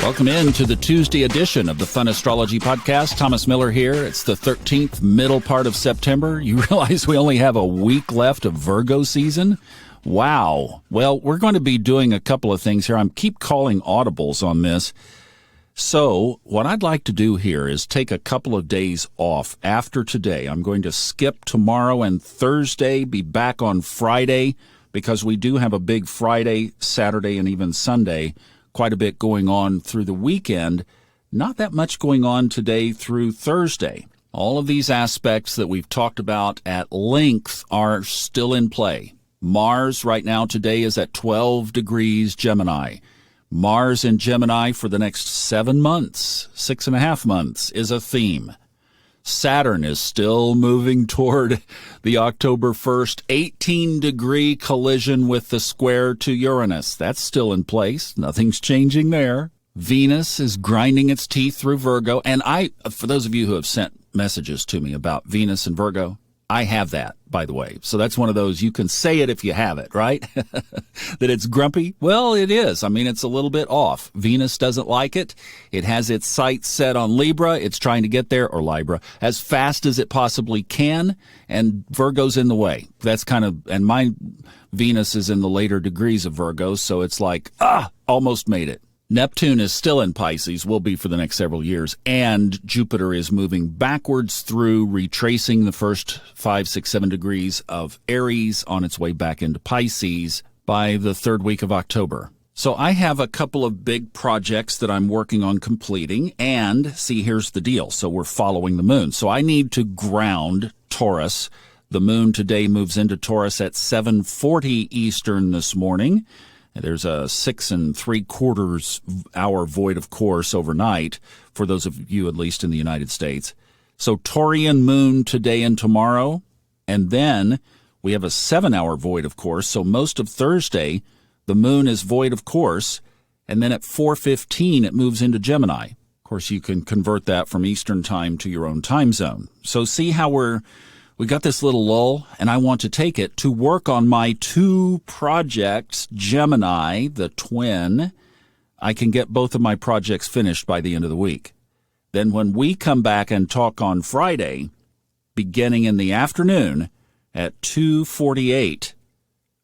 Welcome in to the Tuesday edition of the Fun Astrology Podcast. Thomas Miller here. It's the 13th, middle part of September. You realize we only have a week left of Virgo season? Wow. Well, we're going to be doing a couple of things here. I keep calling audibles on this. So what I'd like to do here is take a couple of days off after today. I'm going to skip tomorrow and Thursday, be back on Friday, because we do have a big Friday, Saturday, and even Sunday. Quite a bit going on through the weekend. Not that much going on today through Thursday. All of these aspects that we've talked about at length are still in play. Mars right now today is at 12 degrees Gemini. Mars in Gemini for the next 7 months, 6.5 months, is a theme. Saturn is still moving toward the October 1st 18-degree collision with the square to Uranus. That's still in place. Nothing's changing there. Venus is grinding its teeth through Virgo. And for those of you who have sent messages to me about Venus and Virgo, I have that, by the way. So that's one of those, you can say it if you have it, right? That it's grumpy? Well, it is. I mean, it's a little bit off. Venus doesn't like it. It has its sights set on Libra. It's trying to get there, or Libra, as fast as it possibly can, and Virgo's in the way. That's kind of, and my Venus is in the later degrees of Virgo, so it's like, almost made it. Neptune is still in Pisces, will be for the next several years, and Jupiter is moving backwards through, retracing the first 5, 6, 7 degrees of Aries on its way back into Pisces by the third week of October. So I have a couple of big projects that I'm working on completing, and see, here's the deal. So we're following the moon. So I need to ground Taurus. The moon today moves into Taurus at 7:40 Eastern this morning. There's a 6 3/4 hour void of course overnight for those of you at least in the United States. So Taurian moon today and tomorrow, and then we have a 7-hour void of course. So most of Thursday, the moon is void of course, and then at 4:15 it moves into Gemini. Of course, you can convert that from Eastern time to your own time zone. So see how we got this little lull, and I want to take it to work on my 2 projects, Gemini, the twin. I can get both of my projects finished by the end of the week. Then when we come back and talk on Friday, beginning in the afternoon at 2:48,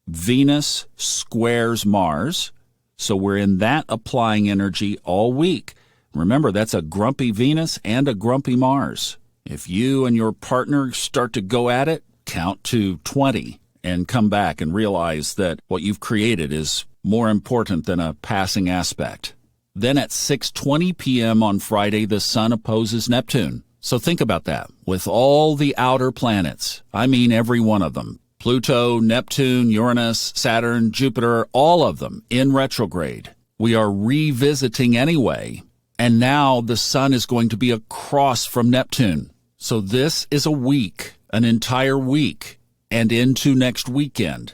Venus squares Mars. So we're in that applying energy all week. Remember, that's a grumpy Venus and a grumpy Mars. If you and your partner start to go at it, count to 20 and come back and realize that what you've created is more important than a passing aspect. Then at 6:20 p.m. on Friday, the Sun opposes Neptune. So think about that. With all the outer planets, I mean every one of them, Pluto, Neptune, Uranus, Saturn, Jupiter, all of them in retrograde, we are revisiting anyway. And now the Sun is going to be across from Neptune. So this is a week, an entire week, and into next weekend,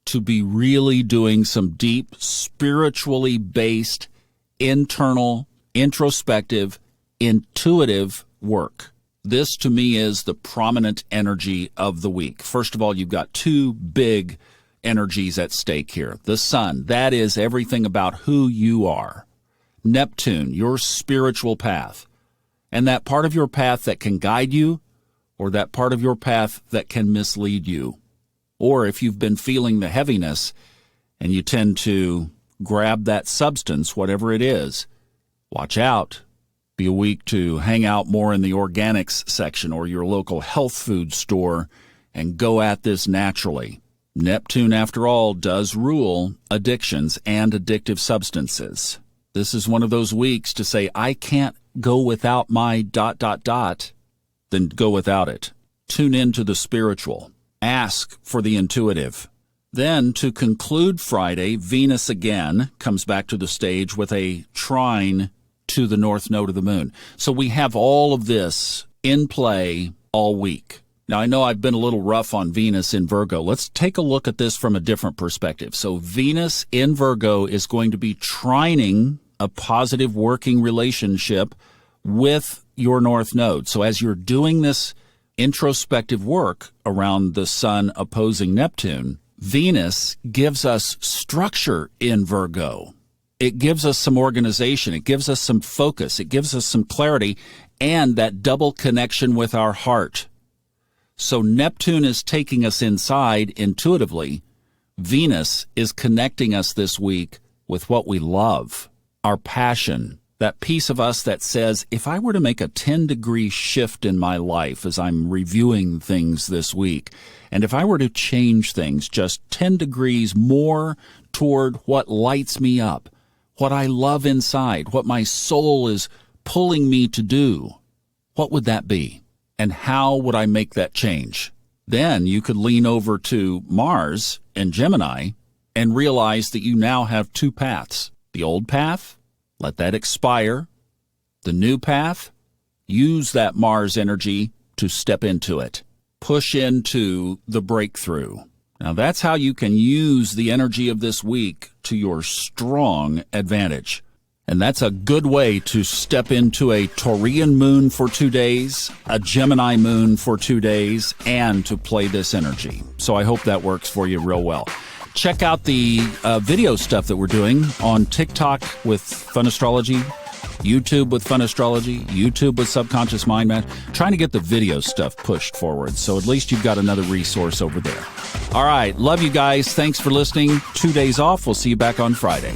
to be really doing some deep, spiritually based, internal, introspective, intuitive work. This, to me, is the prominent energy of the week. First of all, you've got 2 big energies at stake here. The Sun, that is everything about who you are. Neptune, your spiritual path, and that part of your path that can guide you, or that part of your path that can mislead you. Or if you've been feeling the heaviness and you tend to grab that substance, whatever it is, watch out. Be a week to hang out more in the organics section or your local health food store and go at this naturally. Neptune, after all, does rule addictions and addictive substances. This is one of those weeks to say, I can't go without my ... then go without it. Tune into the spiritual. Ask for the intuitive. Then, to conclude Friday, Venus again comes back to the stage with a trine to the north node of the moon. So we have all of this in play all week. Now, I know I've been a little rough on Venus in Virgo. Let's take a look at this from a different perspective. So Venus in Virgo is going to be trining a positive working relationship with your north node. So as you're doing this introspective work around the Sun opposing Neptune, Venus gives us structure in Virgo. It gives us some organization. It gives us some focus. It gives us some clarity and that double connection with our heart. So Neptune is taking us inside intuitively. Venus is connecting us this week with what we love, our passion, that piece of us that says, if I were to make a 10-degree shift in my life as I'm reviewing things this week, and if I were to change things just 10 degrees more toward what lights me up, what I love inside, what my soul is pulling me to do, what would that be? And how would I make that change? Then you could lean over to Mars and Gemini and realize that you now have two paths. The old path, let that expire. The new path, use that Mars energy to step into it. Push into the breakthrough. Now that's how you can use the energy of this week to your strong advantage. And that's a good way to step into a Taurian moon for 2 days, a Gemini moon for 2 days, and to play this energy. So I hope that works for you real well. Check out the video stuff that we're doing on TikTok with Fun Astrology, YouTube with Fun Astrology, YouTube with Subconscious Mind Match. Trying to get the video stuff pushed forward, so at least you've got another resource over there. All right, love you guys. Thanks for listening. 2 days off. We'll see you back on Friday.